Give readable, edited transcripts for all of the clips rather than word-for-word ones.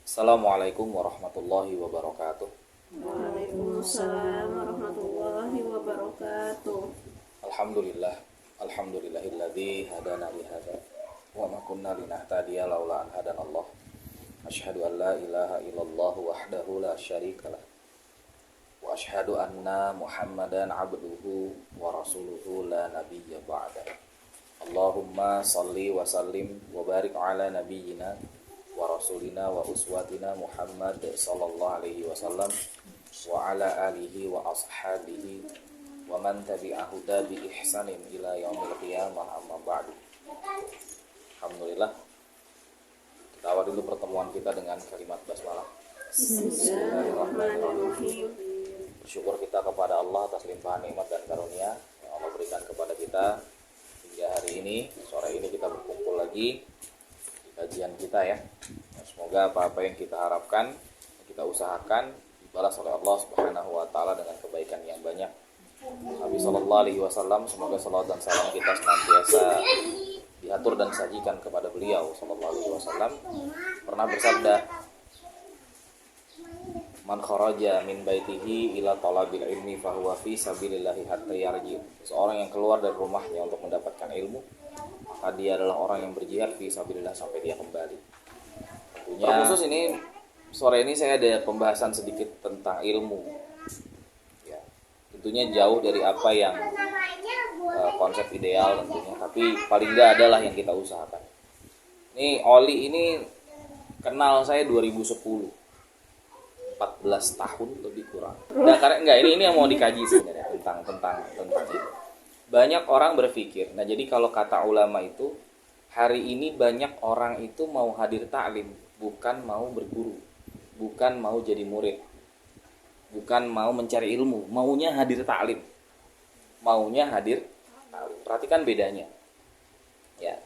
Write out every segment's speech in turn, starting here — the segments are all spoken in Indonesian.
Assalamualaikum warahmatullahi wabarakatuh. Waalaikumsalam warahmatullahi wabarakatuh. Alhamdulillah, alhamdulillahilladzi hadana li hadza wa ma kunna linahtadiya laula an hadanallah. Asyhadu an la ilaha illallah wahdahu la syarikalah wa asyhadu anna Muhammadan abduhu wa rasuluhu la nabiyya ba'da. Allahumma salli wa sallim wa barik ala nabiyyina wa rasulina wa uswatina Muhammad sallallahu alaihi wasallam wa ala alihi wa ashabihi wa man tabi'ahu bi ihsanin ila yaumil qiyamah, amma ba'du. Alhamdulillah, kita awali dulu pertemuan kita dengan kalimat basmalah. Bismillahirrahmanirrahim. Bersyukur kita kepada Allah atas limpahan nikmat dan karunia yang Allah berikan kepada kita hingga hari ini. Sore ini kita berkumpul lagi di kajian kita ya. Semoga apa-apa yang kita harapkan, kita usahakan dibalas oleh Allah Subhanahu wa taala dengan kebaikan yang banyak. Nabi sallallahu alaihi wasallam, semoga salawat dan salam kita senantiasa diatur dan disajikan kepada beliau sallallahu alaihi wasallam, pernah bersabda, "Man kharaja min baitihi ila talabil ilmi fahuwa fi sabilillahi hatta yarji." Seorang yang keluar dari rumahnya untuk mendapatkan ilmu, maka dia adalah orang yang berjihad fi sabilillah sampai dia kembali. Tentunya khusus ini sore ini saya ada pembahasan sedikit tentang ilmu. Ya, tentunya jauh dari apa yang konsep ideal tentunya, tapi paling enggak adalah yang kita usahakan. Ini Oli ini kenal saya 2010. 14 tahun lebih kurang. Nah, karena enggak ini yang mau dikaji sebenarnya tentang itu. Banyak orang berpikir. Nah, jadi kalau kata ulama itu hari ini banyak orang itu mau hadir ta'lim, bukan mau berguru, bukan mau jadi murid, bukan mau mencari ilmu, maunya hadir ta'lim. Maunya hadir ta'lim. Perhatikan bedanya. Ya.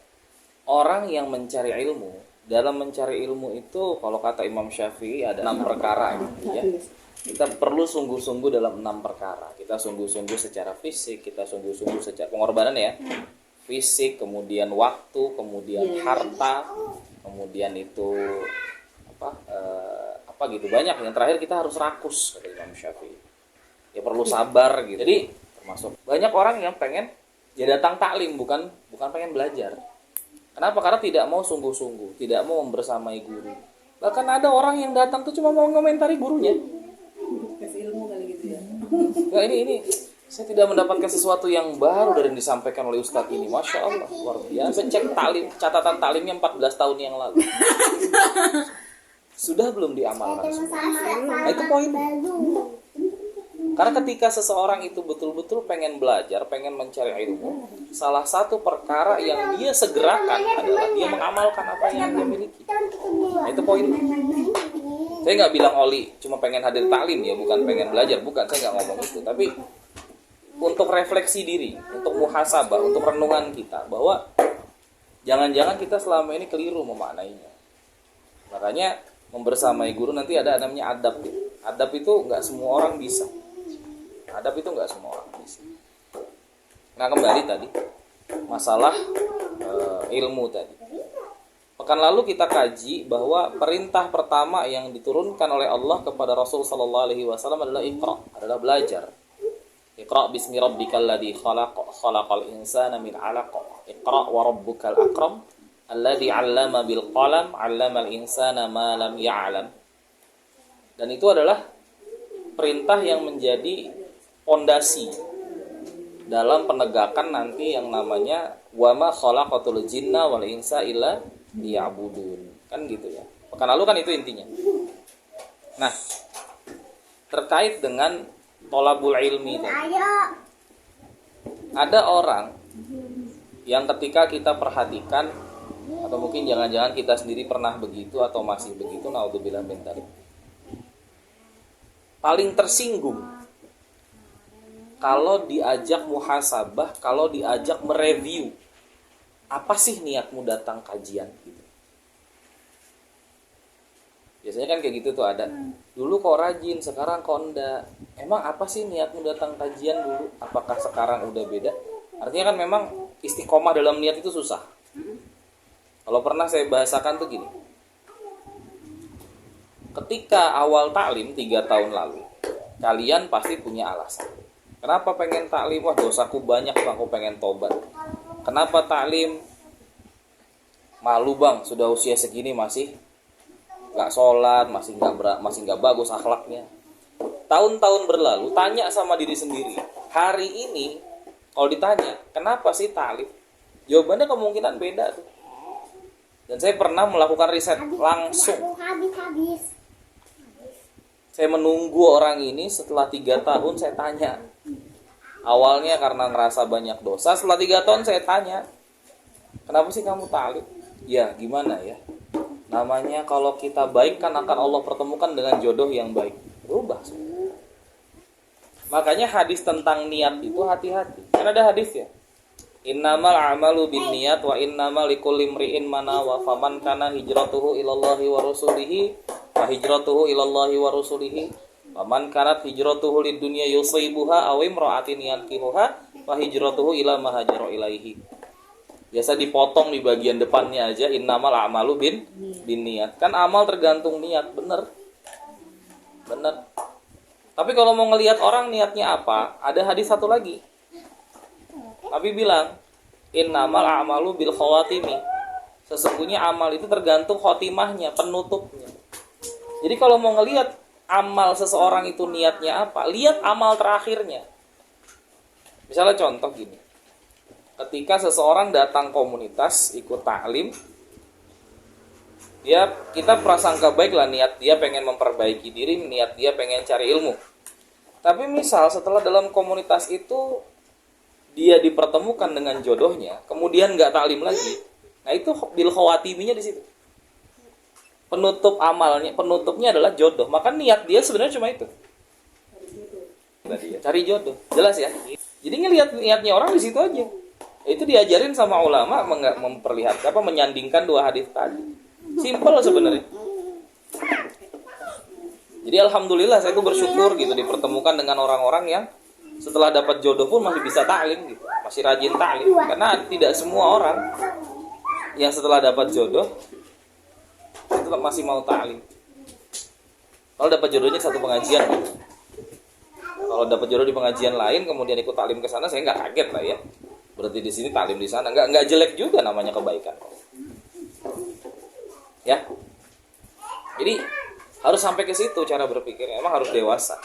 Orang yang mencari ilmu, dalam mencari ilmu itu kalau kata Imam Syafi'i ada 6 perkara ya. Kita perlu sungguh-sungguh dalam 6 perkara. Kita sungguh-sungguh secara fisik, kita sungguh-sungguh secara pengorbanan ya. Fisik, kemudian waktu, kemudian harta, kemudian itu apa gitu banyak. Yang terakhir kita harus rakus kata Imam Syafi'i. Ya perlu sabar gitu. Jadi termasuk banyak orang yang pengen ya datang taklim bukan pengen belajar. Kenapa? Karena tidak mau sungguh-sungguh, tidak mau membersamai guru. Bahkan ada orang yang datang tuh cuma mau ngomentari gurunya. Kasih ilmu kali gitu ya. Nah, ini saya tidak mendapatkan sesuatu yang baru dari yang disampaikan oleh Ustadz ini. Masya Allah, luar biasa. Cek catatan taklimnya 14 tahun yang lalu. Sudah belum diamalkan semua? Nah, itu poin. Karena ketika seseorang itu betul-betul pengen belajar, pengen mencari ilmu, salah satu perkara yang dia segerakan adalah dia mengamalkan apa yang dia miliki. Nah, itu poin. Saya nggak bilang Oli cuma pengen hadir taklim ya, bukan pengen belajar, bukan. Saya nggak ngomong itu. Tapi untuk refleksi diri, untuk muhasabah, untuk renungan kita, bahwa jangan-jangan kita selama ini keliru memaknainya. Makanya membersamai guru nanti ada namanya adab. Adab itu nggak semua orang bisa. Adab itu nggak semua orang bisa. Nah, kembali tadi masalah ilmu tadi. Pekan lalu kita kaji bahwa perintah pertama yang diturunkan oleh Allah kepada Rasul sallallahu alaihi wasallam adalah iqra, adalah belajar. Iqra bismi rabbikal ladzi khalaq, khalaqal insana min 'alaq. Iqra wa rabbukal akram alladzi 'allama bil qalam, 'allamal insana ma lam ya'lam. Dan itu adalah perintah yang menjadi pondasi dalam penegakan nanti yang namanya wa ma khalaqatul jinna wal insa illa liya'budun. Kan gitu ya. Pekan lalu kan itu intinya. Nah, terkait dengan tolabul ilmi tadi. Ada orang yang ketika kita perhatikan, atau mungkin jangan-jangan kita sendiri pernah begitu atau masih begitu, naudzubillah min dzalik, paling tersinggung kalau diajak muhasabah, kalau diajak mereview apa sih niatmu datang kajian gitu. Biasanya kan kayak gitu tuh ada. Dulu kok rajin, sekarang kok enggak. Emang apa sih niatmu datang kajian dulu? Apakah sekarang udah beda? Artinya kan memang istiqomah dalam niat itu susah. Kalau pernah saya bahasakan tuh gini. ketika awal taklim 3 tahun lalu, kalian pasti punya alasan. Kenapa pengen taklim? Wah, dosaku banyak bang, aku pengen tobat. Kenapa taklim? Malu bang, sudah usia segini masih nggak sholat, masih nggak bagus akhlaknya. Tahun-tahun berlalu, tanya sama diri sendiri. Hari ini, kalau ditanya, kenapa sih taklim? Jawabannya kemungkinan beda tuh. Dan saya pernah melakukan riset langsung. Saya menunggu orang ini setelah 3 tahun saya tanya. Awalnya karena ngerasa banyak dosa, setelah 3 tahun saya tanya, kenapa sih kamu taklim? Ya gimana ya, namanya kalau kita baik kan akan Allah pertemukan dengan jodoh yang baik. Berubah. Makanya hadis tentang niat itu hati-hati. Kan ada hadis ya, innamal a'malu binniyat wa innamal likulli imri'in ma nawa faman kana hijratuhu ilallahi wa rasulihi wa hijratuhu ilallahi wa rasulihi faman kanat hijratuhu lidunya yusibuha aw imra'atin yankihuha wa hijratuhu ila ma hajara ilaihi. Biasa dipotong di bagian depannya aja, innamal a'malu binniyat. Kan amal tergantung niat, bener. Tapi kalau mau ngelihat orang niatnya apa, ada hadis satu lagi. Nabi bilang, innamal a'malu bil khawatimi. Sesungguhnya amal itu tergantung khotimahnya, penutupnya. Jadi kalau mau ngelihat amal seseorang itu niatnya apa, lihat amal terakhirnya. Misalnya contoh gini. Ketika seseorang datang komunitas, ikut taklim, kita prasangka baik lah, niat dia pengen memperbaiki diri, niat dia pengen cari ilmu. Tapi misal setelah dalam komunitas itu dia dipertemukan dengan jodohnya, kemudian nggak taklim lagi, nah itu bil khawatiminya di situ. Penutup amalnya, penutupnya adalah jodoh. Maka niat dia sebenarnya cuma itu. Cari jodoh, jelas ya. Jadi ngelihat niatnya orang di situ aja. Itu diajarin sama ulama memperlihatkan menyandingkan 2 hadis tadi. Simple sebenarnya. Jadi alhamdulillah saya tuh bersyukur gitu dipertemukan dengan orang-orang yang setelah dapat jodoh pun masih bisa taklim gitu, masih rajin taklim. Karena tidak semua orang yang setelah dapat jodoh itu masih mau taklim. Kalau dapat jodohnya satu pengajian gitu. Kalau dapat jodoh di pengajian lain kemudian ikut taklim ke sana, saya nggak kaget lah ya. Berarti di sini taklim di sana nggak jelek juga, namanya kebaikan. Ya. Jadi harus sampai ke situ cara berpikirnya. Emang harus dewasa.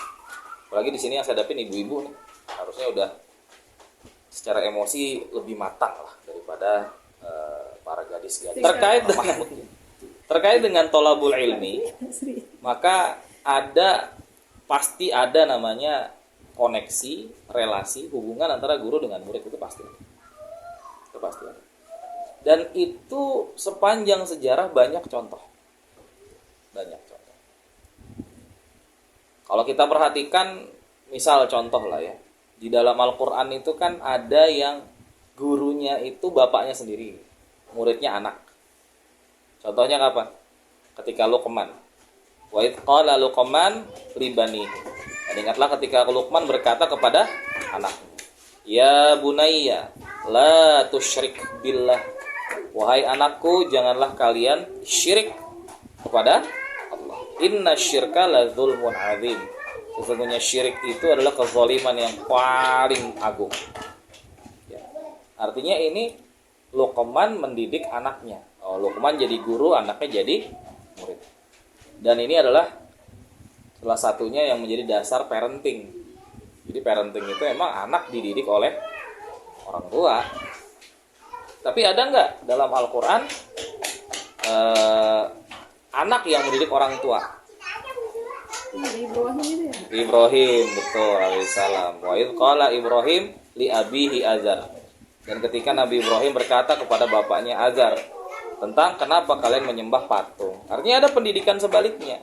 Apalagi di sini yang saya hadapin ibu-ibu nih. Harusnya udah secara emosi lebih matang lah daripada para gadis-gadis. Terkait dengan tolabul ilmi, maka pasti ada namanya koneksi, relasi, hubungan antara guru dengan murid, itu pasti. Itu pasti. Dan itu sepanjang sejarah banyak contoh. Kalau kita perhatikan, misal contoh lah ya, di dalam Al-Quran itu kan ada yang gurunya itu bapaknya sendiri, muridnya anak. Contohnya kapan? Ketika Luqman. Wa idh qala Luqman li banihi. Dan ingatlah ketika Luqman berkata kepada anaknya, ya bunayya la tusyrik billah. Wahai anakku, janganlah kalian syirik kepada Allah. Inna syirka la dzulmun adzim. Sesungguhnya syirik itu adalah kezaliman yang paling agung. Ya. Artinya ini Luqman mendidik anaknya. Luqman jadi guru, anaknya jadi murid. Dan ini adalah salah satunya yang menjadi dasar parenting. Jadi parenting itu emang anak dididik oleh orang tua. Tapi ada nggak dalam Al-Quran anak yang mendidik orang tua? Ibrahim, betul, alaihissalam. Wa idh qala Ibrahim li abihi Azar. Dan ketika Nabi Ibrahim berkata kepada bapaknya Azar tentang kenapa kalian menyembah patung. Artinya ada pendidikan sebaliknya.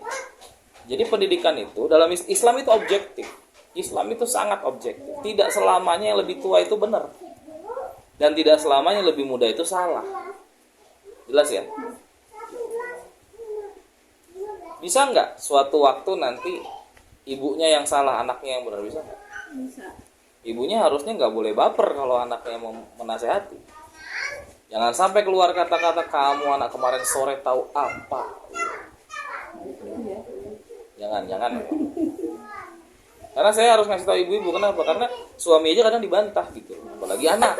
Jadi pendidikan itu dalam Islam itu objektif. Islam itu sangat objektif. Tidak selamanya yang lebih tua itu benar. Dan tidak selamanya yang lebih muda itu salah. Jelas ya? Bisa nggak suatu waktu nanti ibunya yang salah, anaknya yang benar? Bisa nggak? Bisa. Ibunya harusnya nggak boleh baper kalau anaknya mau menasehati. Jangan sampai keluar kata-kata, kamu anak kemarin sore tahu apa. Jangan. Karena saya harus ngasih tahu ibu-ibu, kenapa? Karena suami aja kadang dibantah gitu, apalagi anak.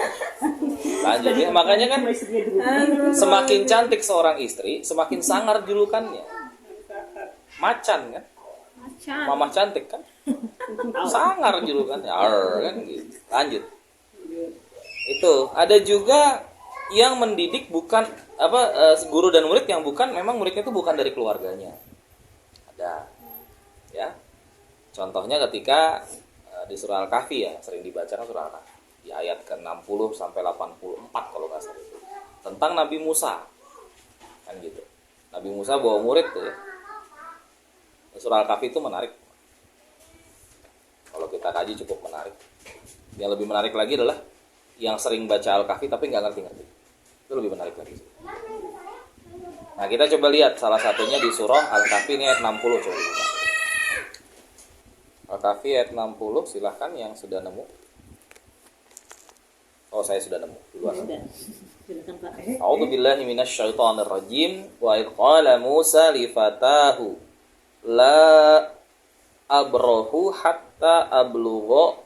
Lanjut ya, makanya kan semakin cantik seorang istri, semakin sangar julukannya. Macan kan? Mamah cantik kan? Sangar julukannya. Kan gitu. Lanjut. Itu ada juga yang mendidik bukan guru dan murid yang bukan, memang muridnya itu bukan dari keluarganya. Ada. Ya. Contohnya ketika di surah Al-Kahfi ya, sering dibacakan surah Al-Kahfi di ayat ke-60 sampai 84 kalau nggak salah. Tentang Nabi Musa. Kan gitu. Nabi Musa bawa murid tuh ya. Surah Al-Kahfi itu menarik. Kalau kita kaji cukup menarik. Yang lebih menarik lagi adalah yang sering baca Al-Kahfi tapi nggak ngerti-ngerti. Itu lebih menarik lagi. Nah, kita coba lihat salah satunya di surah Al-Kahfi ini ayat 60 coba. Al-Kahfi ayat 60, silahkan yang sudah nemu. Oh, saya sudah nemu duluan. Silakan Pak. A'udzu billahi minasyaitonir rajim. Wa idh qala Musa li fatahu la abrahu hatta ablugha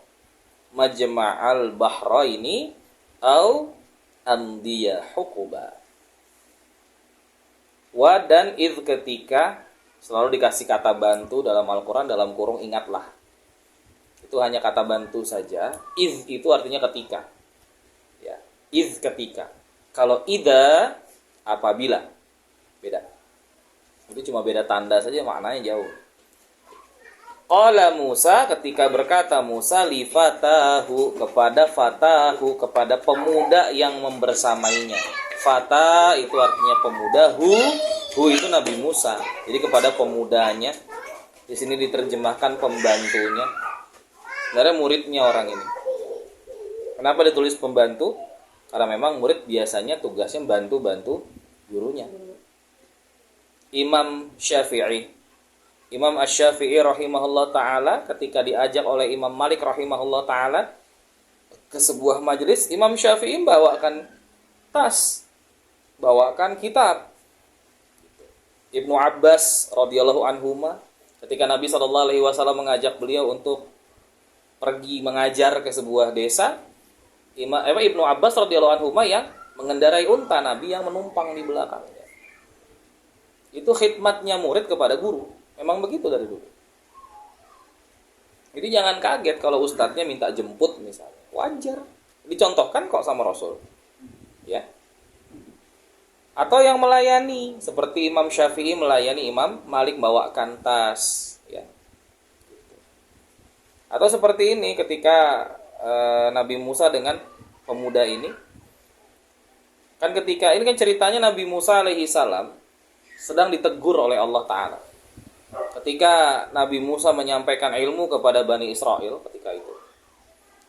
majma'al bahraini au amdiya huquba. Wa dan idh ketika, selalu dikasih kata bantu dalam Al-Quran dalam kurung ingatlah. Itu hanya kata bantu saja. Idh itu artinya ketika. Ya, idh ketika. Kalau idza apabila. Beda. Itu cuma beda tanda saja, maknanya jauh. Qala Musa, ketika berkata Musa li fatahu, kepada pemuda yang membersamainya. Fata itu artinya pemuda, hu itu Nabi Musa. Jadi kepada pemudanya. Di sini diterjemahkan pembantunya. Sebenarnya muridnya orang ini. Kenapa ditulis pembantu? Karena memang murid biasanya tugasnya bantu gurunya. Imam Asy-Syafi'i rahimahullah ta'ala ketika diajak oleh Imam Malik rahimahullah ta'ala ke sebuah majelis, Imam Syafi'i bawakan tas, bawakan kitab. Ibnu Abbas radhiyallahu anhuma ketika Nabi SAW mengajak beliau untuk pergi mengajar ke sebuah desa, Ibnu Abbas radhiyallahu anhuma yang mengendarai unta, Nabi yang menumpang di belakangnya. Itu khidmatnya murid kepada guru. Memang begitu dari dulu. Jadi jangan kaget kalau ustadznya minta jemput misalnya. Wajar. Dicontohkan kok sama Rasul. Ya. Atau yang melayani, seperti Imam Syafi'i melayani Imam Malik bawakan tas. Ya. Atau seperti ini ketika Nabi Musa dengan pemuda ini. Kan ketika, ini kan ceritanya Nabi Musa alaihi salam sedang ditegur oleh Allah Ta'ala. Ketika Nabi Musa menyampaikan ilmu kepada Bani Israel ketika itu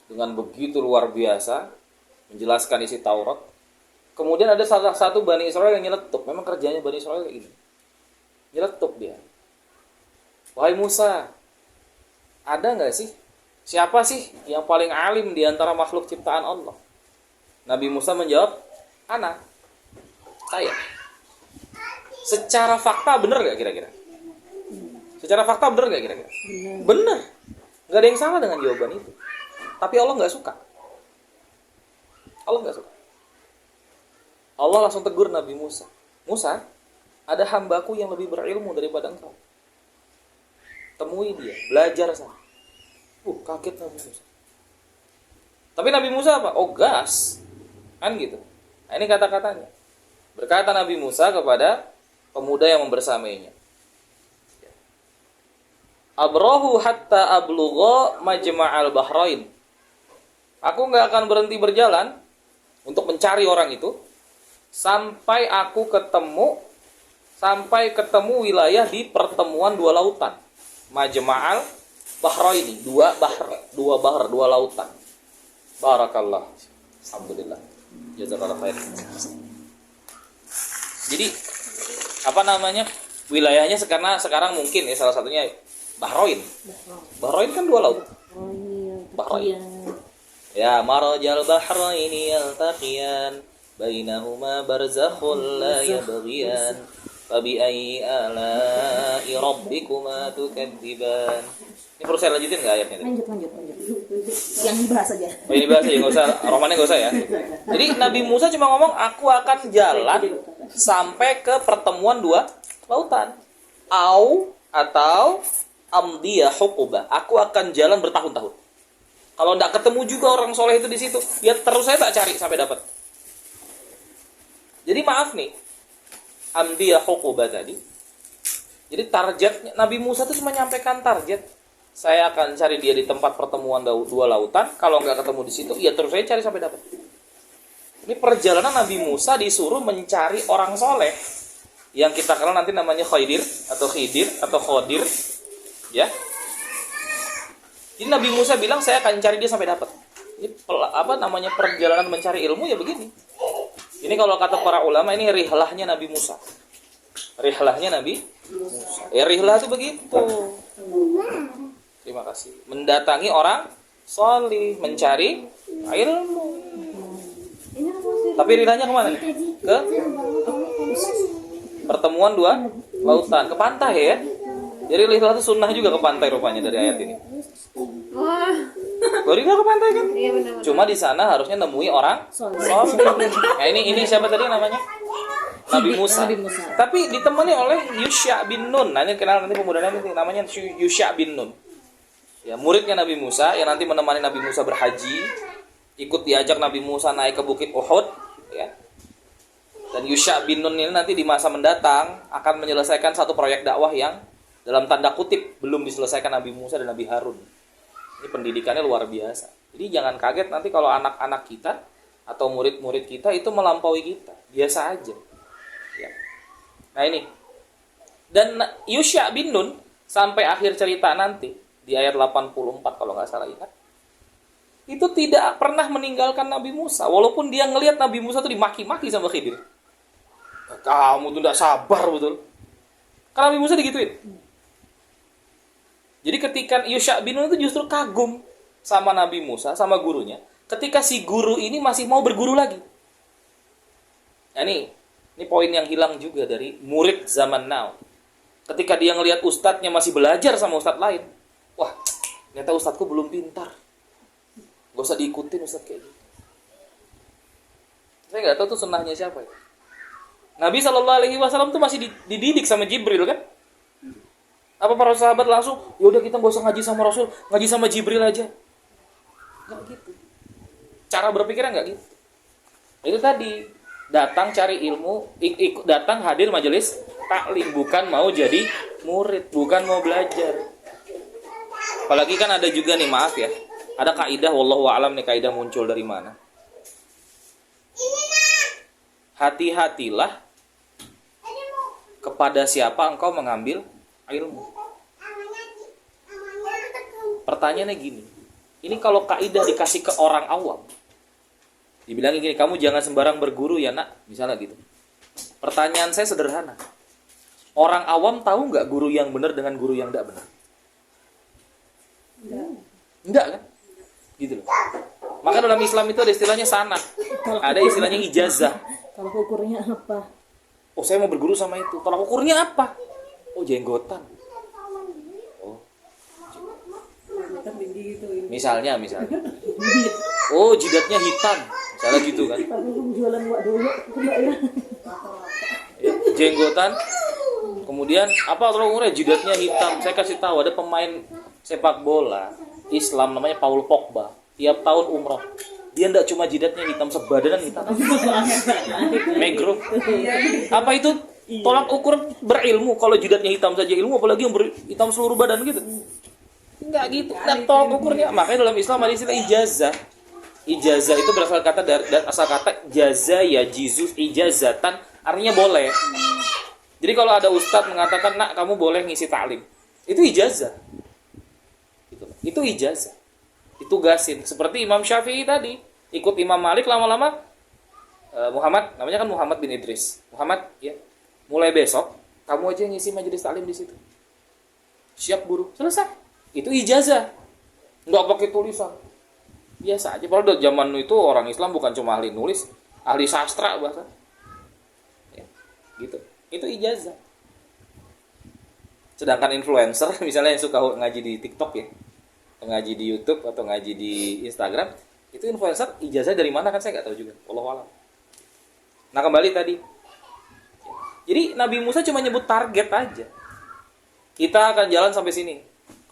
dengan begitu luar biasa menjelaskan isi Taurat, kemudian ada salah satu Bani Israel yang nyeletuk. Memang kerjanya Bani Israel kayak gini, nyeletuk dia. Wahai Musa, ada nggak sih, siapa sih yang paling alim di antara makhluk ciptaan Allah? Nabi Musa menjawab, ana, saya. Secara fakta benar nggak kira-kira? Secara fakta benar nggak kira-kira? Benar. Nggak ada yang salah dengan jawaban itu. Tapi Allah nggak suka. Allah nggak suka. Allah langsung tegur Nabi Musa. Musa, ada hambaku yang lebih berilmu daripada engkau. Temui dia, belajar sana. Kaget Nabi Musa. Tapi Nabi Musa apa? Oh, gas. Kan gitu. Nah, ini kata-katanya. Berkata Nabi Musa kepada pemuda yang membersamainya. Abrahu hatta ablugha majma'al bahrain. Aku enggak akan berhenti berjalan untuk mencari orang itu sampai ketemu wilayah di pertemuan dua lautan. Majma'al bahraini, dua lautan. Barakallah. Alhamdulillah. Jazakallahu khair. Jadi wilayahnya sekarang mungkin ya salah satunya Bahrain. Bahrain kan dua laut. Bahrain. Ya, marajal bahraini yaltaqiyan bainahuma barzakhul la yabghiyan Fabi'ayyi ala'i rabbikuma tukadziban. Ini perlu saya lanjutin nggak ayatnya? Lanjut. Yang dibahas aja. Oh, ini bahasa ya, nggak usah, romannya nggak usah ya. Jadi Nabi Musa cuma ngomong, aku akan jalan sampai ke pertemuan dua lautan. Atau amdiya huquba. Aku akan jalan bertahun-tahun. Kalau nggak ketemu juga orang soleh itu di situ, ya terus saya tak cari sampai dapat. Jadi maaf nih, amdiya huquba tadi. Jadi targetnya Nabi Musa itu cuma menyampaikan target. Saya akan cari dia di tempat pertemuan dua lautan. Kalau nggak ketemu di situ, ya terus saya cari sampai dapat. Ini perjalanan Nabi Musa disuruh mencari orang soleh yang kita kenal nanti namanya Khidir atau Khodir, ya. Jadi Nabi Musa bilang saya akan cari dia sampai dapat. Ini perjalanan mencari ilmu ya begini. Ini kalau kata para ulama ini rihlahnya Nabi Musa. Rihlahnya Nabi Musa. Ya rihlah itu begitu. Terima kasih. Mendatangi orang solih, mencari ilmu. Tapi rihlahnya kemana? Ke pertemuan dua lautan, ke pantai ya. Jadi rihlah itu sunnah juga ke pantai rupanya dari ayat ini. Wah. Rihlah ke pantai kan? Iya benar. Cuma di sana harusnya nemui orang solih. Nah ini siapa tadi namanya? Nabi Musa. Tapi ditemani oleh Yusha bin Nun. Nah ini kenal nanti pemudanya ini namanya Yusha bin Nun. Ya, muridnya Nabi Musa yang nanti menemani Nabi Musa berhaji, ikut diajak Nabi Musa naik ke bukit Uhud, ya. Dan Yusha bin Nun ini nanti di masa mendatang akan menyelesaikan satu proyek dakwah yang dalam tanda kutip belum diselesaikan Nabi Musa dan Nabi Harun. Ini pendidikannya luar biasa. Jadi jangan kaget nanti kalau anak-anak kita atau murid-murid kita itu melampaui kita, biasa aja. Ya. Nah ini. Dan Yusha bin Nun sampai akhir cerita nanti di ayat 84 kalau nggak salah ingat, itu tidak pernah meninggalkan Nabi Musa walaupun dia ngelihat Nabi Musa itu dimaki-maki sama Khidir. Kamu tuh tidak sabar betul. Karena Nabi Musa digituin. Jadi ketika Yusha bin Nun itu justru kagum sama Nabi Musa, sama gurunya, ketika si guru ini masih mau berguru lagi. Nah ini poin yang hilang juga dari murid zaman now. Ketika dia ngelihat ustadznya masih belajar sama ustadz lain, wah, ternyata ustadzku belum pintar. Gak usah diikutin ustadz kayak gitu. Saya nggak tahu tuh sunnahnya siapa ya. Nabi SAW tuh masih dididik sama Jibril kan? Apa para sahabat langsung, yaudah kita nggak usah ngaji sama Rasul, ngaji sama Jibril aja. Nggak gitu. Cara berpikirnya nggak gitu. Itu tadi, datang cari ilmu, datang hadir majelis taklim, bukan mau jadi murid, bukan mau belajar. Apalagi kan ada juga nih, maaf ya, ada kaidah wallahu a'lam nih, kaidah muncul dari mana? Hati-hatilah kepada siapa engkau mengambil ilmu. Pertanyaannya gini, ini kalau kaidah dikasih ke orang awam, dibilangin gini, kamu jangan sembarang berguru ya nak, misalnya gitu. Pertanyaan saya sederhana, orang awam tahu nggak guru yang benar dengan guru yang tidak benar? Enggak kan? Gitu loh. Maka dalam Islam itu ada istilahnya sanad, ada istilahnya ijazah. Kalau ukurnya apa? Oh, saya mau berguru sama itu. Tolak ukurnya apa? Oh, jenggotan. Oh. Misalnya. Oh, jidatnya hitam. Misalnya gitu kan. Jualan buat dulu, ya. Jenggotan. Kemudian apa tolak ukurnya? Jidatnya hitam. Saya kasih tahu ada pemain sepak bola Islam namanya Paul Pogba. Tiap tahun umroh. Dia enggak cuma jidatnya hitam, sebadanan hitam. Megro. Apa itu? Tolak ukur berilmu. Kalau jidatnya hitam saja ilmu, apalagi yang hitam seluruh badan gitu. Enggak gitu. Dan tolak ukurnya. Makanya dalam Islam ada istilah ijazah. Ijazah itu berasal kata dari asal kata jaza ya jizus ijazatan, artinya boleh. Jadi kalau ada ustadz mengatakan, "Nak, kamu boleh ngisi taklim." Itu ijazah. Itu ijazah. Ditugasin. Seperti Imam Syafi'i tadi, ikut Imam Malik lama-lama Muhammad, namanya kan Muhammad bin Idris. Muhammad, ya. Mulai besok kamu aja ngisi majelis taklim di situ. Siap guru. Selesai. Itu ijazah. Enggak pakai tulisan. Biasa aja. Padahal zaman itu orang Islam bukan cuma ahli nulis, ahli sastra bahkan. Ya, gitu. Itu ijazah. Sedangkan influencer misalnya yang suka ngaji di TikTok ya, atau ngaji di YouTube atau ngaji di Instagram, itu influencer ijazah dari mana kan saya nggak tahu juga. Wallahu a'lam. Nah kembali tadi, jadi Nabi Musa cuma nyebut target aja. Kita akan jalan sampai sini.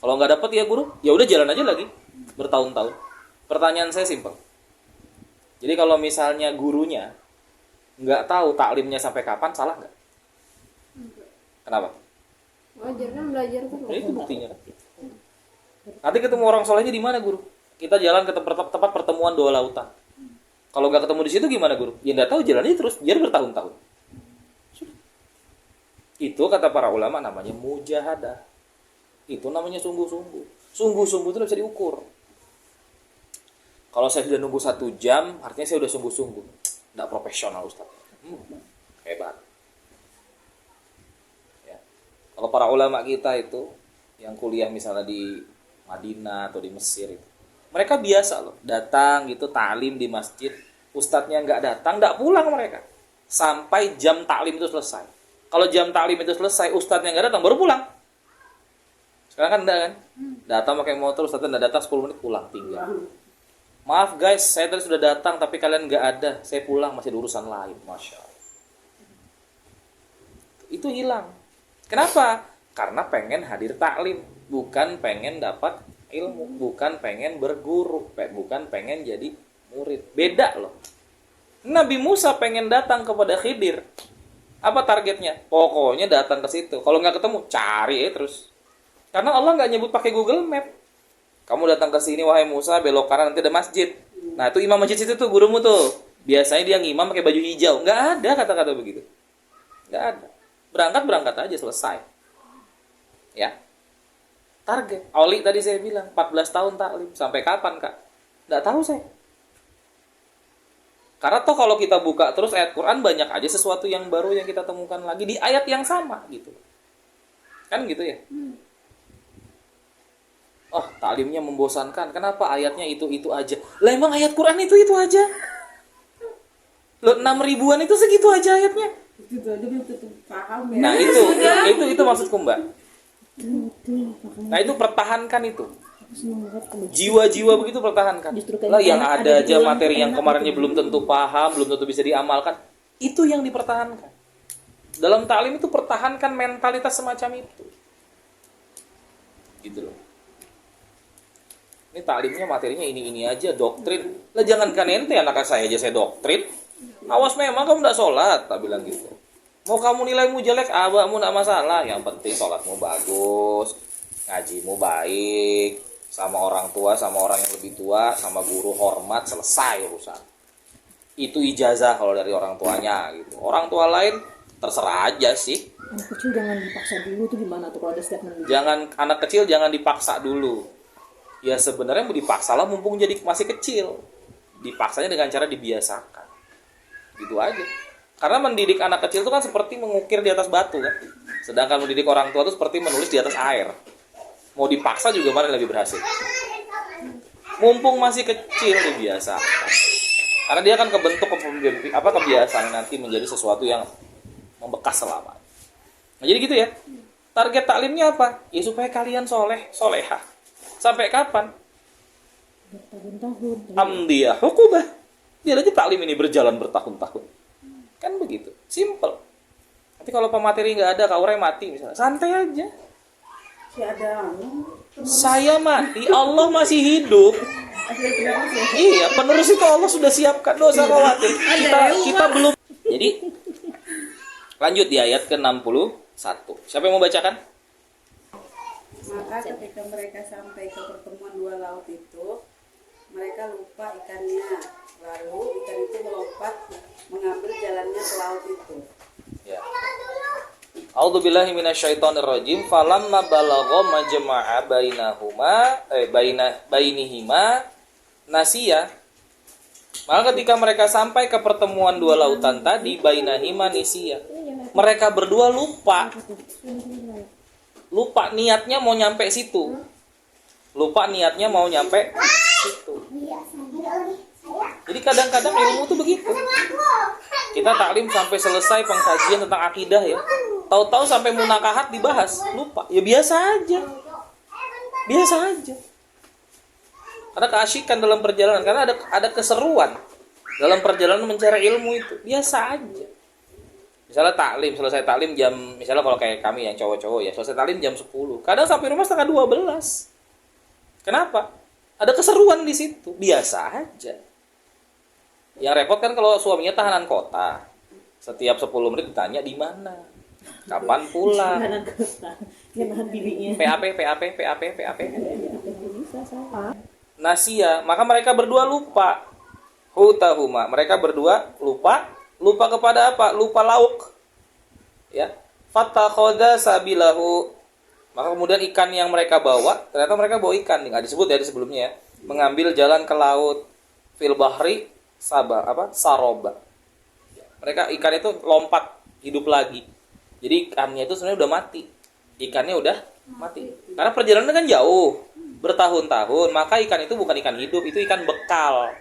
Kalau nggak dapet ya guru, ya udah jalan aja lagi bertahun-tahun. Pertanyaan saya simpel. Jadi kalau misalnya gurunya nggak tahu taklimnya sampai kapan, salah nggak? Kenapa? Wajar kan belajar terus. Ya, itu buktinya. Nanti ketemu orang solehnya di mana guru? Kita jalan ke tempat pertemuan dua lautan. Kalau nggak ketemu di situ gimana guru? Ya nggak tahu, jalannya terus biar bertahun-tahun. Itu kata para ulama namanya mujahadah. Itu namanya sungguh-sungguh. Sungguh-sungguh itu bisa diukur. Kalau saya sudah nunggu 1 jam, artinya saya sudah sungguh-sungguh. Nggak profesional Ustaz. Hebat. Ya. Kalau para ulama kita itu yang kuliah misalnya di Madinah atau di Mesir itu, mereka biasa loh datang gitu taklim di masjid, ustadznya nggak datang, nggak pulang mereka sampai jam taklim itu selesai. Kalau jam taklim itu selesai, ustadznya nggak datang baru pulang. Sekarang kan enggak kan? Datang pakai motor, ustadznya nggak datang 10 menit pulang tinggal. Maaf guys, saya tadi sudah datang tapi kalian nggak ada, saya pulang masih ada urusan lain. Masya Allah. Itu hilang. Kenapa? Karena pengen hadir taklim, bukan pengen dapat ilmu, bukan pengen berguru, bukan pengen jadi murid. Beda loh. Nabi Musa pengen datang kepada Khidir. Apa targetnya? Pokoknya datang ke situ. Kalau nggak ketemu, cari terus. Karena Allah nggak nyebut pakai Google Map. Kamu datang ke sini wahai Musa, belok kanan nanti ada masjid. Nah itu imam masjid situ tuh gurumu tuh. Biasanya dia ngimam pakai baju hijau. Nggak ada kata-kata begitu. Nggak ada. Berangkat aja selesai. Ya. Target. Oli tadi saya bilang 14 tahun taklim. Sampai kapan kak? Nggak tahu saya. Karena toh kalau kita buka terus ayat Quran banyak aja sesuatu yang baru yang kita temukan lagi di ayat yang sama gitu. Kan gitu ya. Oh, taklimnya membosankan. Kenapa ayatnya itu aja? Lah emang ayat Quran itu aja. Lo 6 ribuan itu segitu aja ayatnya. Itu aja belum tentu paham ya. Nah, itu maksudku, Mbak. Nah, itu pertahankan itu. Jiwa-jiwa begitu pertahankan. Lah yang ada aja materi yang kemarinnya belum tentu paham, belum tentu bisa diamalkan. Itu yang dipertahankan. Dalam taklim itu pertahankan mentalitas semacam itu. Gitu loh. Ini taklimnya materinya ini aja, doktrin. Lah jangankan ente, anak saya aja saya doktrin. Awas memang kamu enggak sholat, tak bilang gitu. Mau kamu nilaimu jelek, abahmu enggak masalah. Yang penting sholatmu bagus, ngajimu baik, sama orang tua, sama orang yang lebih tua, sama guru hormat, selesai urusan. Itu ijazah kalau dari orang tuanya gitu. Orang tua lain terserah aja sih. Anak kecil jangan dipaksa dulu tuh gimana tuh kalau ada statement gitu. Anak kecil jangan dipaksa dulu. Ya sebenarnya mau dipaksa lah mumpung jadi masih kecil. Dipaksanya dengan cara dibiasakan. Gitu aja. Karena mendidik anak kecil itu kan seperti mengukir di atas batu kan. Sedangkan mendidik orang tua itu seperti menulis di atas air. Mau dipaksa juga mana lebih berhasil. Mumpung masih kecil dibiasakan. Karena dia akan kebentuk kebiasaan nanti menjadi sesuatu yang membekas selama. Nah jadi gitu ya. Target taklimnya apa? Ya supaya kalian solehah. Sampai kapan? Bertahun-tahun. Amdiyah hukubah. Biar aja taklim ini berjalan bertahun-tahun. Kan begitu. Simple. Nanti kalau pemateri nggak ada, kaurai mati misalnya. Santai aja. Si ada. Saya mati, Allah masih hidup. Iya, penerus itu Allah sudah siapkan, dosa khawatir. Kita belum. Jadi lanjut di ayat ke-61. Siapa yang mau bacakan? Maka ketika mereka sampai ke pertemuan dua laut itu, mereka lupa ikannya. Lalu ikan itu melompat mengambil jalannya ke laut itu. Ya. A'udzubillahi minasyaitonirrajim. Falamma balagha majma'a bainihima nasiya. Maka ketika mereka sampai ke pertemuan dua lautan tadi, bainahima nisiya. Mereka berdua lupa niatnya mau nyampe situ. Jadi kadang-kadang ilmu tuh begitu. Kita taklim sampai selesai pengkajian tentang akidah ya. Tahu-tahu sampai munakahat dibahas, lupa. Ya biasa aja. Biasa aja. Ada keasyikan dalam perjalanan, karena ada keseruan dalam perjalanan mencari ilmu itu. Biasa aja. Misalnya taklim, selesai taklim jam, misalnya kalau kayak kami yang cowok-cowok ya, selesai taklim jam 10. Kadang sampai rumah setengah 12. Kenapa? Ada keseruan di situ. Biasa aja. Yang repot kan kalau suaminya tahanan kota. Setiap 10 menit ditanya di mana, kapan pulang. Tahanan kota. Dia nahan dirinya. PAP. Bisa salah. Nasia, maka mereka berdua lupa. Hutahuma, mereka berdua lupa. Lupa kepada apa? Lupa lauk. Ya. Fatakhoda sabilahu. Maka kemudian ikan yang mereka bawa, ternyata mereka bawa ikan. Nggak disebut ya di sebelumnya ya. Mengambil jalan ke laut. Fil bahri saroba. Mereka ikan itu lompat hidup lagi. Jadi ikannya itu sebenarnya udah mati. Ikannya udah mati. Karena perjalanan kan jauh, bertahun-tahun. Maka ikan itu bukan ikan hidup, itu ikan bekal.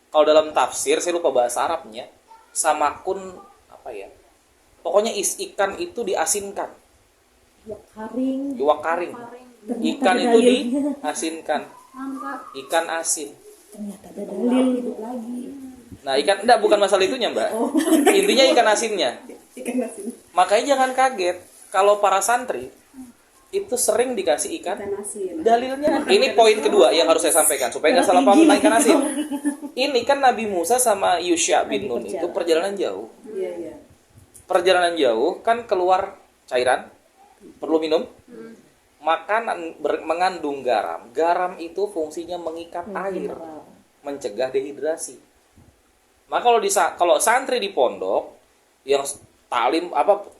Kalau dalam tafsir, saya lupa bahasa Arabnya, samakun apa ya? Pokoknya ikan itu diasinkan. Iwak karing. Ikan itu diasinkan. Ikan asin. Ternyata ada dalil hidup lagi. Nah, ikan enggak, bukan masalah itunya, Mbak. Intinya ikan asinnya. Ikan asin. Makanya jangan kaget kalau para santri itu sering dikasih ikan Asin. dalilnya. Ini poin kedua yang harus saya sampaikan supaya nggak salah paham tentang ikan asin. Ini kan Nabi Musa sama Yusya bin Nun itu perjalanan jauh. Iya. Perjalanan jauh kan keluar cairan, perlu minum. Makanan mengandung garam. Garam itu fungsinya mengikat air, mencegah dehidrasi. Maka kalau santri di pondok yang taklim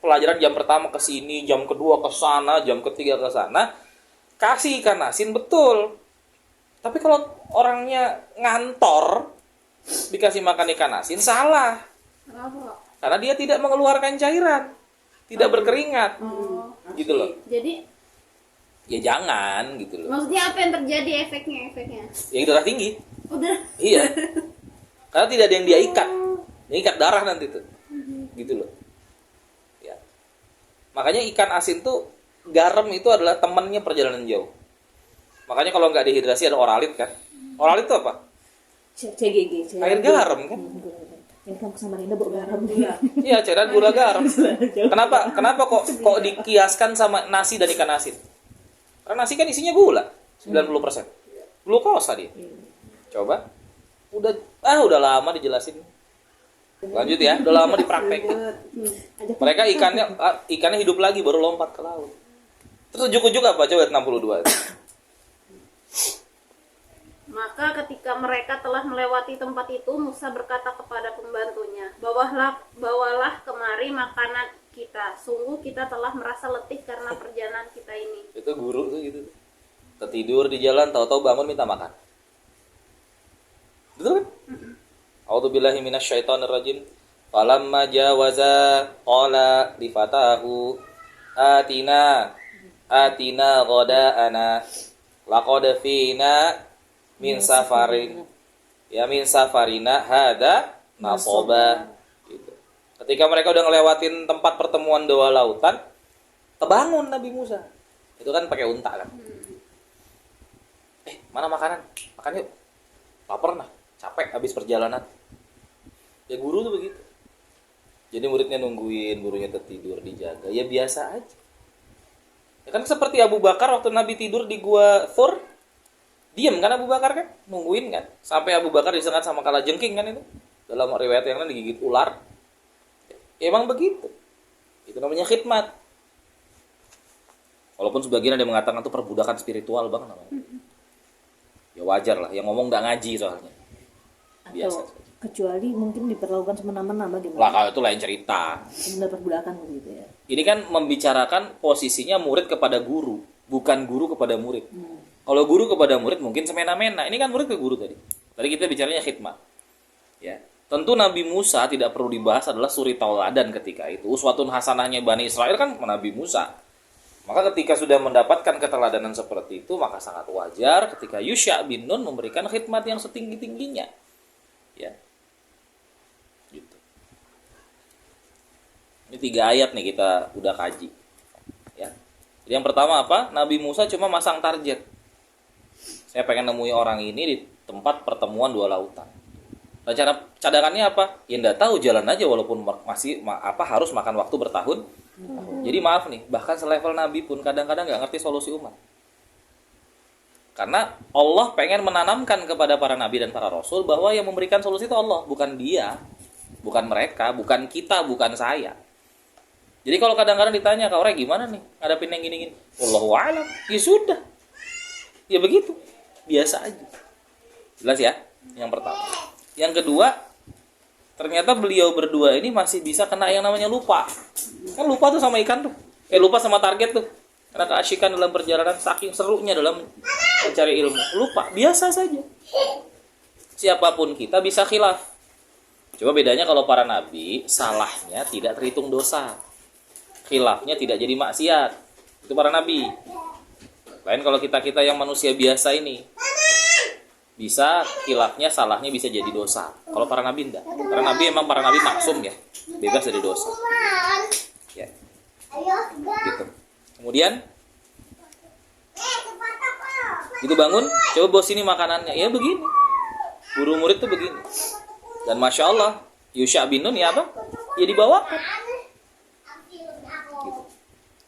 pelajaran jam pertama ke sini, jam kedua ke sana, jam ketiga ke sana, kasih ikan asin betul. Tapi kalau orangnya ngantor dikasih makan ikan asin salah. Kenapa? Karena dia tidak mengeluarkan cairan, tidak berkeringat. Gitu loh. Jadi Ya jangan gitu loh. maksudnya apa yang terjadi efeknya? Ya darah tinggi. Udah. Iya. Karena tidak ada yang dia ikat. Dia ikat darah nanti tuh. Gitu loh. Ya. Makanya ikan asin tuh, garam itu adalah temannya perjalanan jauh. Makanya kalau nggak dehidrasi ada oralit kan. Oralit itu apa? CGG. Air garam kan. Ini kan sama Linda bawa garam. Iya, cairan gula garam. Kenapa kok dikiaskan sama nasi dan ikan asin? Karena nasi kan isinya gula, 90%. Glukosa dia. Coba. Udah lama dijelasin. Lanjut ya, udah lama dipraktekin. Mereka ikannya hidup lagi baru lompat ke laut. Terus ujuk-ujuk apa? Coba 62. Maka ketika mereka telah melewati tempat itu, Musa berkata kepada pembantunya, bawalah kemari makanan kita. Sungguh kita telah merasa letih karena perjalanan kita ini. Itu guru tuh gitu. Tertidur di jalan, tahu-tahu bangun minta makan. Betul kan? A'udzubillahi minasyaitonir rajim. Falamma jawaza qala li fatahu atina ghada'ana laqad fina min safarina hada nasaba. Gitu. Ketika mereka udah ngelewatin tempat pertemuan dua lautan, terbangun Nabi Musa. Itu kan pakai unta kan. Mana makanan? Makan yuk. Lapar nah, capek habis perjalanan. Ya guru tuh begitu. Jadi muridnya nungguin, gurunya tertidur, dijaga. Ya biasa aja. Ya kan seperti Abu Bakar waktu Nabi tidur di gua Thur. Diam kan Abu Bakar kan? Nungguin kan? Sampai Abu Bakar disengat sama kalajengking kan itu. Dalam riwayat yang lain digigit ular. Ya, emang begitu. Itu namanya khidmat. Walaupun sebagian ada yang mengatakan itu perbudakan spiritual banget namanya. Ya wajar lah, yang ngomong nggak ngaji soalnya. Biasa. Atau kecuali mungkin diperlakukan semena-mena Lah bagaimana? kalau itu lain cerita. Benar perbudakan begitu ya. Ini kan membicarakan posisinya murid kepada guru, bukan guru kepada murid. Kalau guru kepada murid mungkin semena-mena. Ini kan murid ke guru tadi. Tadi kita bicaranya khidmat. Ya. Tentu Nabi Musa tidak perlu dibahas adalah suri tauladan ketika itu. Uswatun hasanahnya Bani Israel kan Nabi Musa. Maka ketika sudah mendapatkan keteladanan seperti itu, maka sangat wajar ketika Yusha bin Nun memberikan khidmat yang setinggi-tingginya. Ya. Gitu. Ini 3 ayat nih kita udah kaji. Ya. Jadi yang pertama apa? Nabi Musa cuma masang target. Saya pengen nemui orang ini di tempat pertemuan 2 lautan. Rencana cadangannya apa? Ya enggak tahu, jalan aja walaupun masih harus makan waktu bertahun. Jadi maaf nih, bahkan selevel Nabi pun kadang-kadang nggak ngerti solusi umat. Karena Allah pengen menanamkan kepada para Nabi dan para Rasul bahwa yang memberikan solusi itu Allah, bukan dia, bukan mereka, bukan kita, bukan saya. Jadi kalau kadang-kadang ditanya, Kak Ore gimana nih ngadapin yang gini-gini? Wallahu a'lam. Ya sudah, ya begitu, biasa aja. Jelas ya? Yang pertama. Yang kedua, ternyata beliau berdua ini masih bisa kena yang namanya lupa. Kan lupa tuh sama ikan tuh. Lupa sama target tuh. Karena keasyikan dalam perjalanan, saking serunya dalam mencari ilmu. Lupa, biasa saja. Siapapun kita bisa khilaf. Coba bedanya kalau para nabi, salahnya tidak terhitung dosa. Khilafnya tidak jadi maksiat. Itu para nabi. Lain kalau kita-kita yang manusia biasa ini, bisa khilafnya, salahnya bisa jadi dosa. Kalau para nabi enggak. Karena nabi emang para nabi maksum ya, bebas dari dosa. Ya. Gitu. Kemudian itu bangun, coba bos ini makanannya. Ya begini. Guru murid tuh begini. Dan masya Allah, Yusha bin Nun ya apa? Ya dibawakan. Gitu.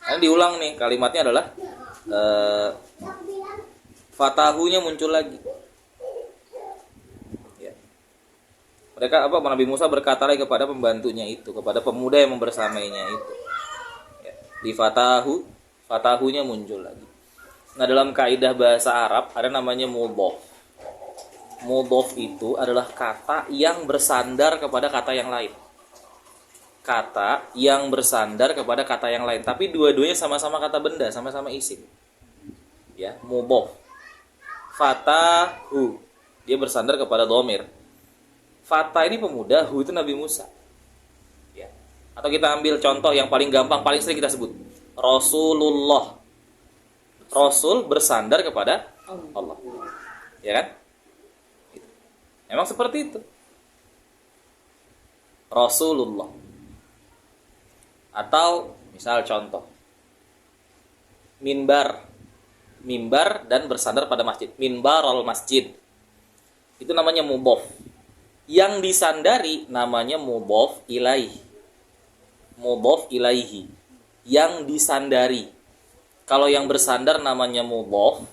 Nah, diulang nih kalimatnya adalah fatahunya muncul lagi. Mereka Nabi Musa berkata lagi kepada pembantunya itu, kepada pemuda yang membersamainya itu. Ya, di fatahunya muncul lagi. Nah, dalam kaidah bahasa Arab ada namanya mudhof. Mudhof itu adalah kata yang bersandar kepada kata yang lain. Kata yang bersandar kepada kata yang lain, tapi dua-duanya sama-sama kata benda, sama-sama isim. Ya, mudhof. Fatahu, dia bersandar kepada dhamir. Fata ini pemuda, hu itu Nabi Musa. Ya. Atau kita ambil contoh yang paling gampang, paling sering kita sebut. Rasulullah. Rasul bersandar kepada Allah. Ya kan? Emang seperti itu. Rasulullah. Atau misal contoh. Minbar. Mimbar dan bersandar pada masjid. Minbar al-masjid. Itu namanya mudhof. Yang disandari namanya mudhof ilaih. Mudhof ilaihi. Yang disandari. Kalau yang bersandar namanya mudhof,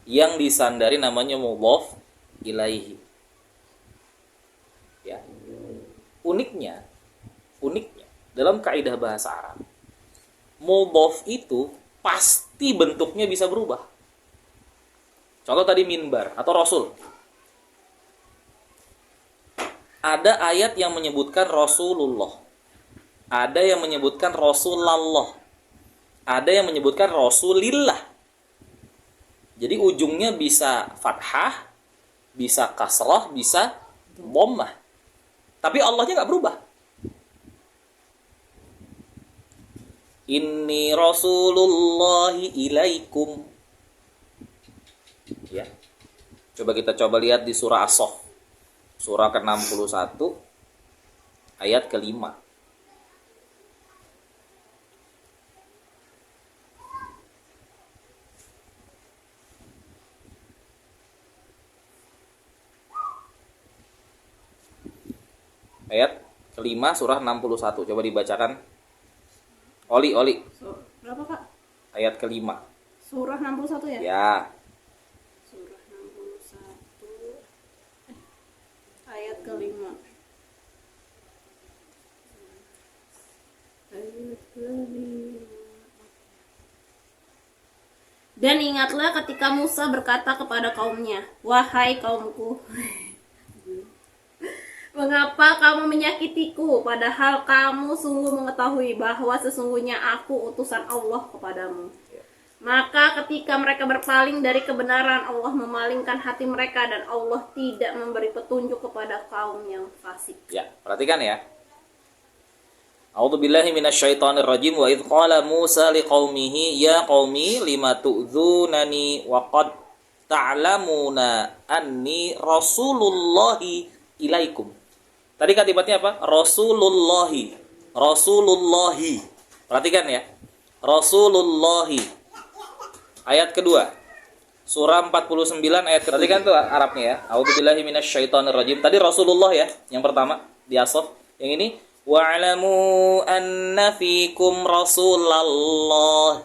yang disandari namanya mudhof ilaihi. Ya. Uniknya dalam kaidah bahasa Arab, mudhof itu pasti bentuknya bisa berubah. Contoh tadi minbar atau rasul. Ada ayat yang menyebutkan Rasulullah. Ada yang menyebutkan Rasulullah. Ada yang menyebutkan Rasulillah. Jadi ujungnya bisa fathah, bisa kasrah, bisa dhammah. Tapi Allahnya nggak berubah. Inni Rasulullahi ilaikum. Ya. Coba kita lihat di surah As-Saff. Surah ke-61 ayat ke-5. Ayat ke-5 surah 61. Coba dibacakan. Oli. Berapa, Kak? Ayat ke-5. Surah 61 ya? Ya. Surah 61 ayat ke-5. Dan ingatlah ketika Musa berkata kepada kaumnya, "Wahai kaumku, mengapa kamu menyakitiku, padahal kamu sungguh mengetahui bahwa sesungguhnya aku utusan Allah kepadamu." Maka ketika mereka berpaling dari kebenaran, Allah memalingkan hati mereka dan Allah tidak memberi petunjuk kepada kaum yang fasik. Ya, perhatikan ya. A'udzu billahi minasyaitonir rajim. Wa idz qala Musa liqaumihi ya qaumi lima tu'dzunani wa qad ta'lamuna anni rasulullahi ilaikum. Tadi kalimatnya apa? Rasulullahi. Rasulullahi. Perhatikan ya. Rasulullahi. Ayat kedua. Surah 49 ayat kedua. Tadi kan tuh Arabnya ya. A'udzubillahi minasyaitonir rajim. Tadi Rasulullah ya, yang pertama di Asaf. Yang ini wa'lamu anna fikum Rasulullah.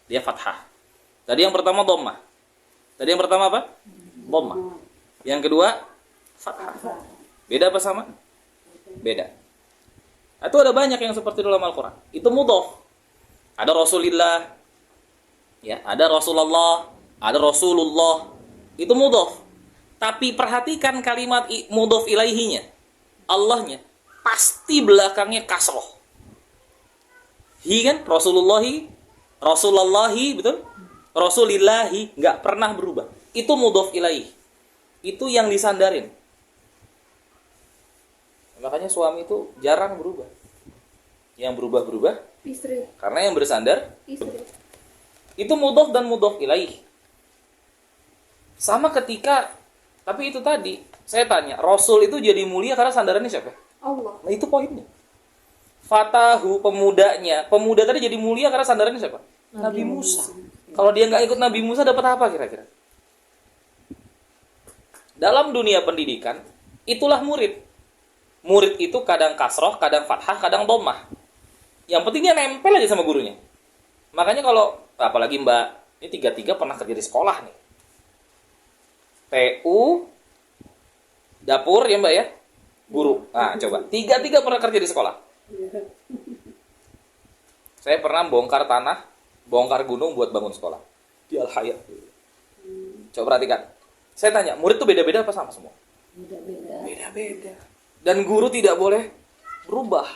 Dia fathah. Tadi yang pertama dhammah. Tadi yang pertama apa? Dhammah. Yang kedua fathah. Beda apa sama? Beda. Itu ada banyak yang seperti dalam Al-Qur'an. Itu mudhaf. Ada Rasulillah. Ya, ada Rasulullah, ada Rasulullah. Itu mudhaf. Tapi perhatikan kalimat mudhaf ilaihinya. Allahnya pasti belakangnya kasroh. Hi kan Rasulullahi, Rasulullahi, betul? Rasulillahi nggak pernah berubah. Itu mudhaf ilaih. Itu yang disandarin. Makanya suami itu jarang berubah. Yang berubah-berubah Istri. karena yang bersandar Istri. itu mudhaf dan mudhaf ilaih. Sama ketika, tapi itu tadi saya tanya, Rasul itu jadi mulia karena sandarannya siapa? Allah. Nah itu poinnya. Fatahu pemudanya, pemuda tadi jadi mulia karena sandarannya siapa? Nabi Musa. Kalau dia nggak ikut Nabi Musa dapat apa kira-kira? Dalam dunia pendidikan, itulah murid. Murid itu kadang kasroh, kadang fathah, kadang dhammah. Yang penting dia nempel aja sama gurunya. Makanya kalau, apalagi Mbak, ini tiga-tiga pernah kerja di sekolah nih. PU, dapur ya Mbak ya, guru. Nah coba, tiga-tiga pernah kerja di sekolah. Saya pernah bongkar tanah, bongkar gunung buat bangun sekolah. Di Al-Hayat. Coba perhatikan. Saya tanya, murid tuh beda-beda apa sama semua? Beda-beda. Dan guru tidak boleh berubah.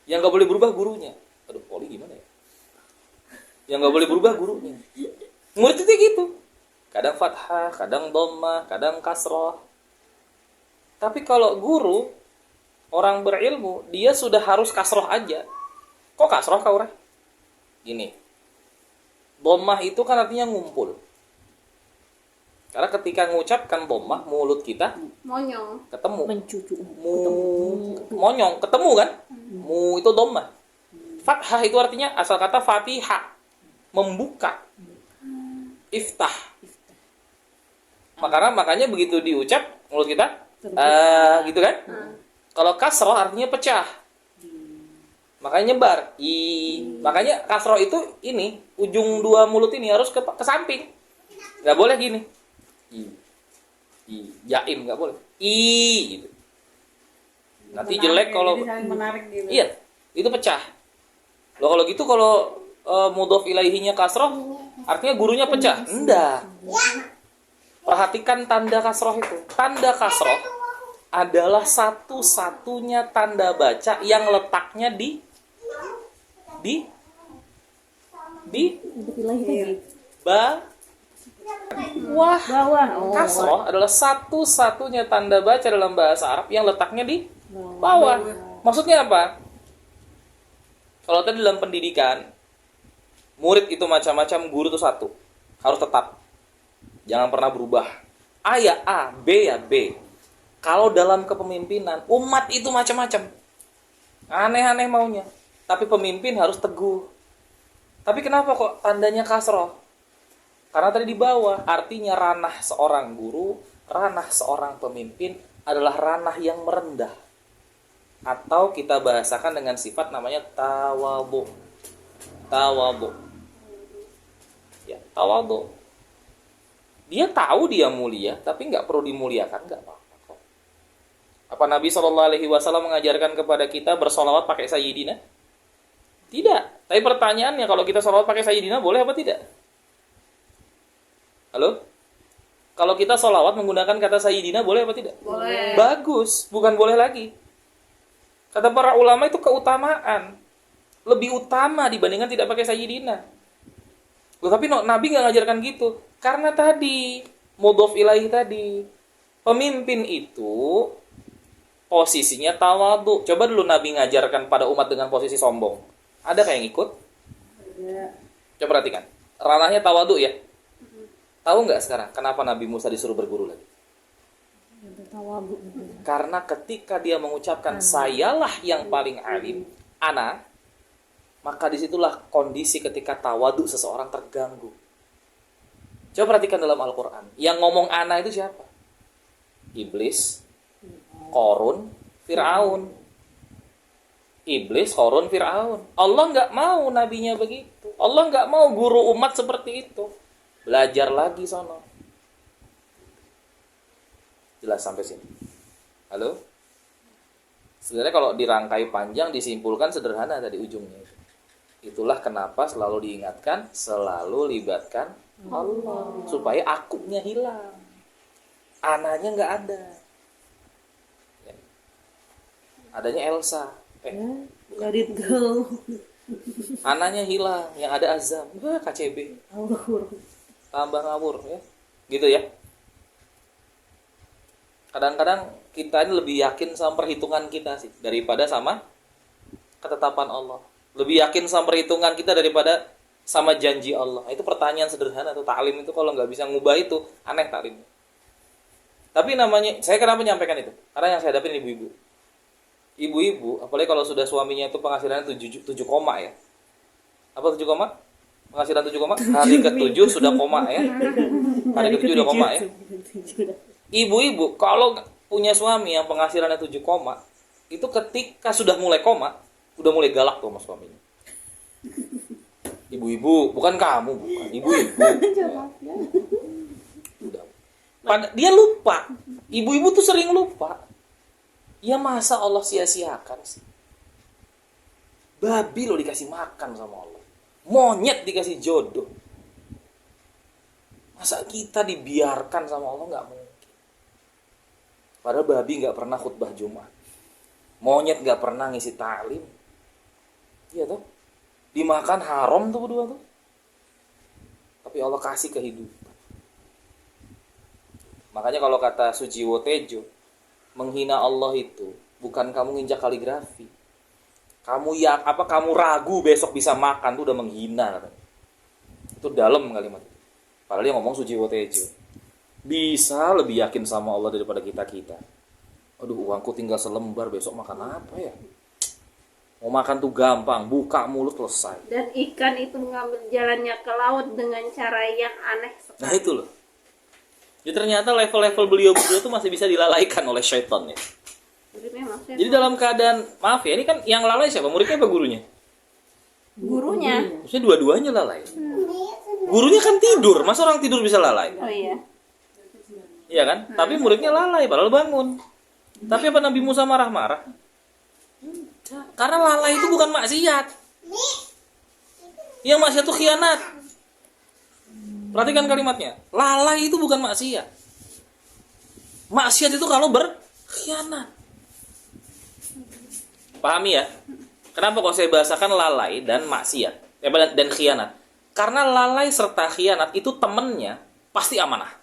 Yang nggak boleh berubah gurunya. Aduh, poli gimana ya? Yang nggak boleh berubah gurunya. Murid itu gitu. Kadang fathah, kadang dhammah, kadang kasroh. Tapi kalau guru, orang berilmu, dia sudah harus kasroh aja. Kok kasroh kau Rah? Gini. Dhammah itu kan artinya ngumpul. Karena ketika mengucapkan dhammah, mulut kita Monyong. ketemu. Mencucu. Monyong, ketemu kan? Mu itu dhammah. Fathah itu artinya asal kata fatihah, membuka. Iftah. Makanya begitu diucap mulut kita gitu kan? Kalau kasroh artinya pecah. Makanya nyebar. Makanya kasroh itu ini ujung dua mulut ini harus ke samping. Nggak boleh gini. Jaim nggak boleh. Gitu. Nanti Menarik jelek ya, kalau jadi saling menarik gitu. iya, itu pecah. Loh kalau gitu kalau mudhof ilaihinya kasroh, artinya gurunya pecah. Enggak. Perhatikan tanda kasroh itu. Tanda kasroh adalah satu-satunya tanda baca yang letaknya di Untuk ilahi lagi. Wah, Bawah. Oh. kasroh adalah satu-satunya tanda baca dalam bahasa Arab yang letaknya di bawah. Maksudnya apa? Kalau tadi dalam pendidikan, murid itu macam-macam, guru itu satu. Harus tetap. Jangan pernah berubah. A ya A, B ya B. Kalau dalam kepemimpinan, umat itu macam-macam. Aneh-aneh maunya. Tapi pemimpin harus teguh. Tapi kenapa kok tandanya kasroh? Karena tadi di bawah, artinya ranah seorang guru, ranah seorang pemimpin adalah ranah yang merendah. Atau kita bahasakan dengan sifat namanya tawadhu. Tawadhu. Ya, tawadhu. Dia tahu dia mulia, tapi nggak perlu dimuliakan, nggak apa-apa kok. Apa Nabi SAW mengajarkan kepada kita bersolawat pakai sayyidina? Tidak. Tapi pertanyaannya, kalau kita solawat pakai sayyidina, boleh apa tidak? Halo? Kalau kita sholawat menggunakan kata sayyidina boleh apa tidak? Boleh. Bagus, bukan boleh lagi. Kata para ulama itu keutamaan. Lebih utama dibandingkan tidak pakai sayyidina. Loh, tapi Nabi nggak ngajarkan gitu. Karena tadi, mudhof ilaih tadi. Pemimpin itu posisinya tawadu. Coba dulu Nabi ngajarkan pada umat dengan posisi sombong. Ada kayak yang ikut? Ya. Coba perhatikan. Ranahnya tawadu ya. Tahu nggak sekarang kenapa Nabi Musa disuruh berguru lagi? Tawabu. Karena ketika dia mengucapkan sayalah yang paling alim, ana, maka disitulah kondisi ketika tawadu seseorang terganggu. Coba perhatikan dalam Al-Quran. Yang ngomong ana itu siapa? Iblis, Qarun, Fir'aun. Iblis, Qarun, Fir'aun. Allah nggak mau nabinya begitu. Allah nggak mau guru umat seperti itu. Belajar lagi sono. Jelas sampai sini. Halo? Sebenarnya kalau dirangkai panjang disimpulkan sederhana tadi ujungnya. Itulah kenapa selalu diingatkan, selalu libatkan Allah supaya akunya hilang. Ananya nggak ada. Ya. Adanya Elsa. Let it go. Ananya hilang, yang ada Azam. Wah, KCB. Tambah ngawur ya. Gitu ya. Kadang-kadang kita ini lebih yakin sama perhitungan kita sih daripada sama ketetapan Allah. Lebih yakin sama perhitungan kita daripada sama janji Allah. Itu pertanyaan sederhana tuh. Taklim itu kalau nggak bisa ngubah itu aneh taklimnya. Tapi namanya, saya kenapa menyampaikan itu? Karena yang saya dapin ibu-ibu. Ibu-ibu, apalagi kalau sudah suaminya itu penghasilannya 7 koma ya. Apa 7 koma? Penghasilan 7 koma? Hari ke-7 sudah koma ya. Hari ke-7 udah koma ya. Ibu-ibu, kalau punya suami yang penghasilannya 7 koma, itu ketika sudah mulai koma, udah mulai galak tuh sama suaminya. Ibu-ibu, bukan kamu, bukan. Ibu-ibu. Ya. Udah. Dia lupa. Ibu-ibu tuh sering lupa. Ya masa Allah sia-siakan sih? Babi lo dikasih makan sama Allah. Monyet dikasih jodoh. Masa kita dibiarkan sama Allah? Nggak mungkin. Padahal babi nggak pernah khutbah Jumat. Monyet nggak pernah ngisi taklim. Iya tuh. Dimakan haram tuh berdua tuh. Tapi Allah kasih kehidupan. Makanya kalau kata Sujiwo Tejo, menghina Allah itu bukan kamu nginjak kaligrafi. Kamu ragu besok bisa makan tuh udah menghina katanya. Itu dalam kalimat itu. Padahal dia ngomong Sujiwo Tejo. Bisa lebih yakin sama Allah daripada kita. Aduh, uangku tinggal selembar, besok makan apa ya? Mau makan tuh gampang, buka mulut selesai. Dan ikan itu mengambil jalannya ke laut dengan cara yang aneh sekali. Nah itu loh. Jadi ternyata level-level beliau tuh masih bisa dilalaikan oleh syaitan ya. Jadi dalam keadaan, maaf ya, ini kan yang lalai siapa? Muridnya apa gurunya? Gurunya. Maksudnya dua-duanya lalai. Gurunya kan tidur, masa orang tidur bisa lalai? Oh iya. Iya kan? Tapi muridnya lalai, padahal bangun. Tapi apa Nabi Musa marah-marah? Karena lalai itu bukan maksiat. Yang maksiat itu khianat. Perhatikan kalimatnya. Lalai itu bukan maksiat. Maksiat itu kalau berkhianat. Pahami ya? Kenapa kok saya bahasakan lalai dan maksiat? Dan khianat. Karena lalai serta khianat itu temennya pasti amanah.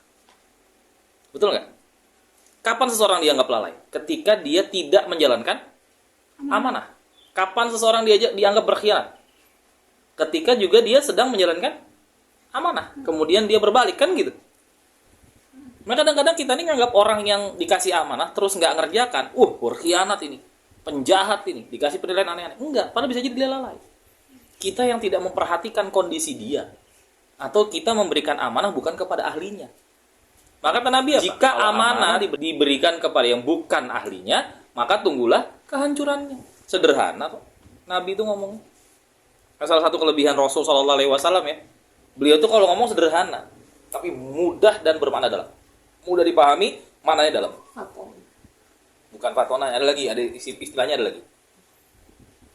Betul nggak? Kapan seseorang dianggap lalai? Ketika dia tidak menjalankan amanah. Kapan seseorang dianggap berkhianat? Ketika juga dia sedang menjalankan amanah. Kemudian dia berbalik, kan gitu. Nah kadang-kadang kita ini nganggap orang yang dikasih amanah terus nggak ngerjakan. Berkhianat ini. Penjahat ini. Dikasih penilaian aneh-aneh. Enggak, padahal bisa jadi dia lalai. Kita yang tidak memperhatikan kondisi dia. Atau kita memberikan amanah bukan kepada ahlinya. Maka kata Nabi apa? Jika amanah diberikan kepada yang bukan ahlinya, maka tunggulah kehancurannya. Sederhana kok. Nabi itu ngomong. Salah satu kelebihan Rasul SAW ya. Beliau tuh kalau ngomong sederhana, tapi mudah dan bermakna dalam. Mudah dipahami, maknanya dalam. Bukan fatona, ada lagi, ada istilahnya ada lagi.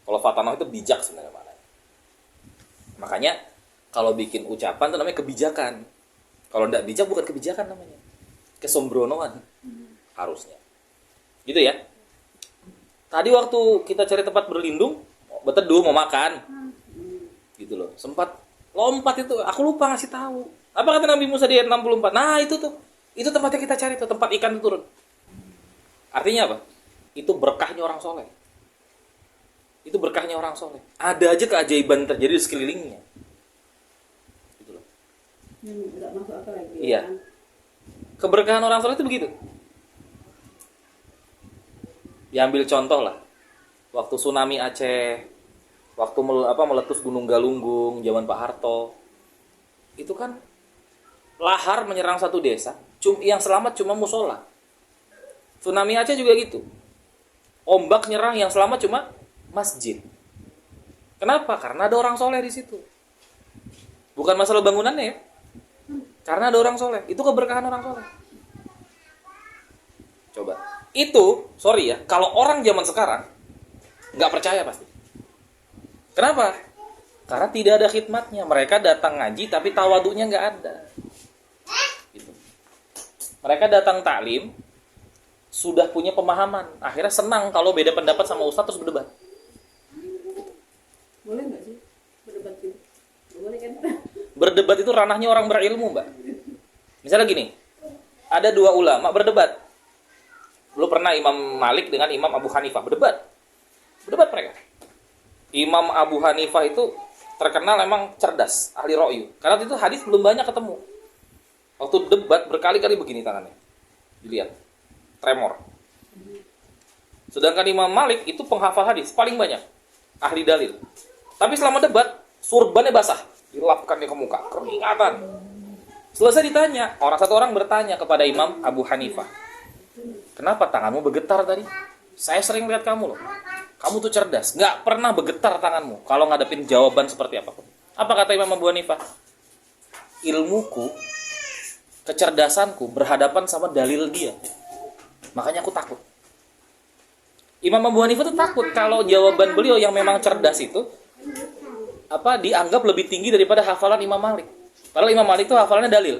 Kalau fatona itu bijak sebenarnya maknanya. Makanya kalau bikin ucapan itu namanya kebijakan. Kalau tidak bijak bukan kebijakan namanya. Kesombronoan harusnya. Gitu ya. Tadi waktu kita cari tempat berlindung, berteduh mau makan. Gitu loh. Sempat lompat itu, aku lupa ngasih tahu. Apa kata Nabi Musa di ayat 64? Nah, itu tuh. Itu tempatnya kita cari tuh, tempat ikan itu turun. Artinya apa? Itu berkahnya orang soleh. Itu berkahnya orang soleh. Ada aja keajaiban terjadi di sekelilingnya. Gitu loh. Nggak masuk akal lagi. Iya. Keberkahan orang soleh itu begitu. Diambil contoh lah. Waktu tsunami Aceh, waktu meletus Gunung Galunggung zaman Pak Harto. Itu kan lahar menyerang satu desa, yang selamat cuma musola. Tsunami Aceh juga gitu. Ombak nyerang, yang selamat cuma masjid. Kenapa? Karena ada orang soleh di situ. Bukan masalah bangunannya ya. Karena ada orang soleh. Itu keberkahan orang soleh. Coba. Itu, sorry ya, kalau orang zaman sekarang nggak percaya pasti. Kenapa? Karena tidak ada khidmatnya. Mereka datang ngaji tapi tawadunya nggak ada. Gitu. Mereka datang taklim sudah punya pemahaman. Akhirnya senang kalau beda pendapat sama ustadz terus berdebat. Boleh nggak sih berdebat gitu? Boleh kan? Berdebat itu ranahnya orang berilmu, Mbak. Misalnya gini, ada dua ulama berdebat. Lu pernah Imam Malik dengan Imam Abu Hanifah berdebat. Berdebat mereka. Imam Abu Hanifah itu terkenal memang cerdas, ahli ro'yu. Karena itu hadis belum banyak ketemu. Waktu debat berkali-kali begini tangannya. Dilihat. Tremor. Sedangkan Imam Malik itu penghafal hadis paling banyak. Ahli dalil. Tapi selama debat, surbannya basah. Dilapkannya ke muka. Keringatan. Selesai ditanya. Satu orang bertanya kepada Imam Abu Hanifah. Kenapa tanganmu bergetar tadi? Saya sering lihat kamu loh. Kamu tuh cerdas. Nggak pernah bergetar tanganmu kalau ngadepin jawaban seperti apapun. Apa kata Imam Abu Hanifah? Ilmuku, kecerdasanku berhadapan sama dalil dia. Makanya aku takut. Imam Abu Hanifah tuh takut kalau jawaban beliau yang memang cerdas itu dianggap lebih tinggi daripada hafalan Imam Malik. Padahal Imam Malik tuh hafalannya dalil.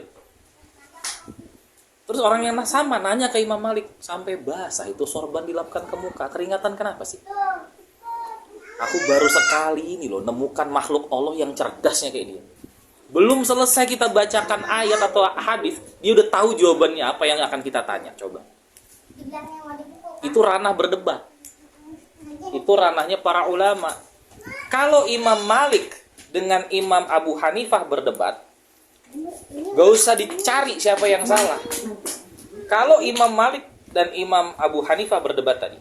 Terus orang yang sama nanya ke Imam Malik, sampai basah itu sorban dilapkan ke muka, keringatan kenapa sih? Aku baru sekali ini loh nemukan makhluk Allah yang cerdasnya kayak dia. Belum selesai kita bacakan ayat atau hadis, dia udah tahu jawabannya apa yang akan kita tanya. Coba. Itu ranah berdebat. Itu ranahnya para ulama. Kalau Imam Malik dengan Imam Abu Hanifah berdebat, gak usah dicari siapa yang salah. Kalau Imam Malik dan Imam Abu Hanifah berdebat tadi,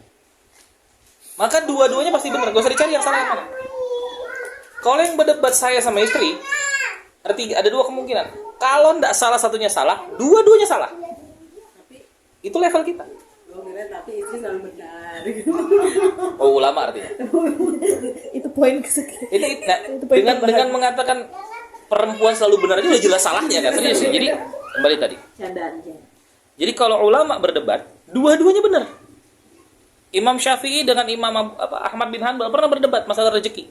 maka dua-duanya pasti benar. Gak usah dicari yang salah yang mana. Kalau yang berdebat saya sama istri, ada dua kemungkinan. Kalau tidak salah satunya salah, dua-duanya salah. Itu level kita. Tapi istri selalu benar. Oh, ulama artinya. Itu poin kesekian. Dengan mengatakan perempuan selalu benar aja udah jelas salahnya kan. Serius ya. Jadi kembali tadi. Candaan aja. Jadi kalau ulama berdebat, dua-duanya benar. Imam Syafi'i dengan Imam Ahmad bin Hanbal pernah berdebat masalah rezeki.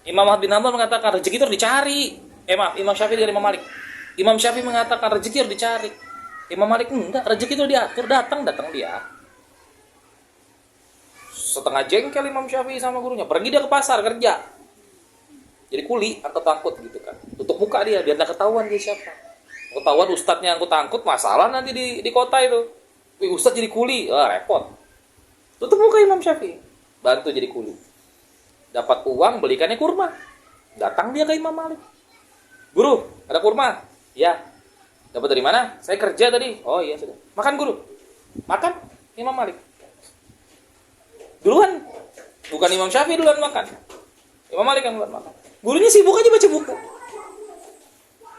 Imam Ahmad bin Hanbal mengatakan rezeki itu harus dicari. Imam Syafi'i dengan Imam Malik. Imam Syafi'i mengatakan rezeki harus dicari. Imam Malik enggak, rezeki itu diatur, datang dia. Setengah jengkel Imam Syafi'i sama gurunya, pergi dia ke pasar kerja. Jadi kuli, angkut gitu kan. Tutup muka dia, biar nggak ketahuan dia siapa. Ketahuan ustadznya angkut-angkut, masalah nanti di kota itu. Wih, ustadz jadi kuli, repot. Tutup muka Imam Syafi'i, bantu jadi kuli. Dapat uang, belikannya kurma. Datang dia ke Imam Malik. Guru, ada kurma? Ya. Dapat dari mana? Saya kerja tadi. Oh iya sudah. Makan guru. Makan Imam Malik. Duluan. Bukan Imam Syafi'i duluan makan. Imam Malik yang duluan makan. Gurunya sibuk aja baca buku.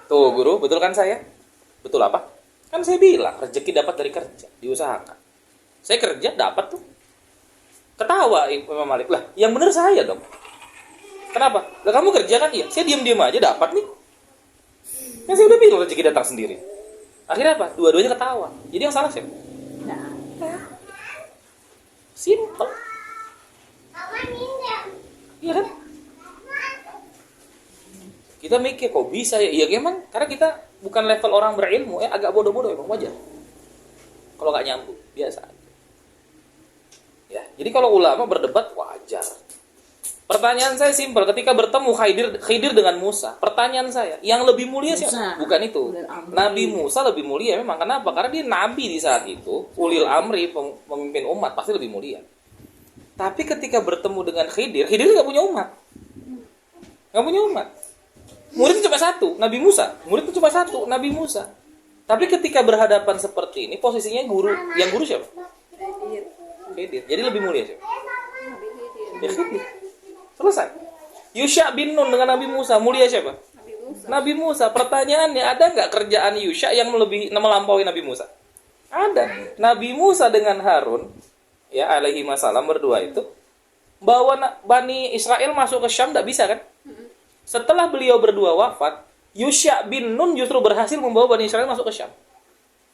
Tuh guru, betul kan saya? Betul apa? Kan saya bilang rezeki dapat dari kerja, diusahakan. Saya kerja dapat tuh. Ketawa Imam Malik. Lah, yang benar saya dong. Kenapa? Lah kamu kerja kan? Iya. Saya diam-diam aja dapat nih. Kan saya udah bilang rezeki datang sendiri. Akhirnya apa? Dua-duanya ketawa. Jadi yang salah siapa? Simple. Iya kan? Kita mikir kok bisa ya? Iya emang karena kita bukan level orang berilmu, agak bodoh-bodoh emang wajar. Kalau nggak nyambung, biasa. Ya, jadi kalau ulama berdebat wajar. Pertanyaan saya simpel, ketika bertemu Khidir dengan Musa, pertanyaan saya, yang lebih mulia siapa? Musa. Bukan itu. Ulil amri. Nabi Musa lebih mulia memang. Kenapa? Karena dia nabi di saat itu, ulil amri, pemimpin umat, pasti lebih mulia. Tapi ketika bertemu dengan Khidir nggak punya umat. Nggak punya umat. Muridnya cuma satu, Nabi Musa. Muridnya cuma satu, Nabi Musa. Tapi ketika berhadapan seperti ini, posisinya guru. Yang guru siapa? Khidir. Jadi lebih mulia siapa? Ya, Khidir. Selesai. Yusha bin Nun dengan Nabi Musa, mulia siapa? Nabi Musa. Pertanyaannya, ada nggak kerjaan Yusha yang melampaui Nabi Musa? Ada. Nabi Musa dengan Harun, ya alaihi wasallam berdua itu, bawa Bani Israel masuk ke Syam, nggak bisa kan? Setelah beliau berdua wafat, Yusha bin Nun justru berhasil membawa Bani Israel masuk ke Syam.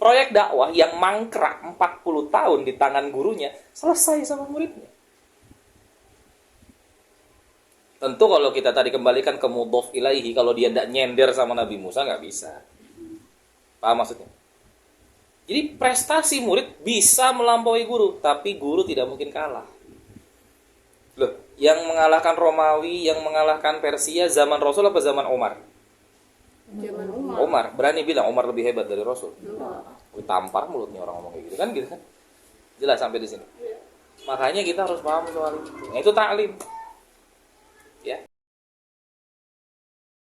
Proyek dakwah yang mangkrak 40 tahun di tangan gurunya, selesai sama muridnya. Tentu kalau kita tadi kembalikan ke mudhof ilaihi, kalau dia tidak nyender sama Nabi Musa, nggak bisa. Paham maksudnya? Jadi prestasi murid bisa melampaui guru, tapi guru tidak mungkin kalah. Loh, yang mengalahkan Romawi, yang mengalahkan Persia zaman Rasul apa zaman Umar? Zaman Umar. Umar. Berani bilang Umar lebih hebat dari Rasul. Tampar mulutnya orang ngomong kayak gitu kan, gitu kan? Jelas sampai di sini. Makanya kita harus paham soal itu. Nah, itu taklim.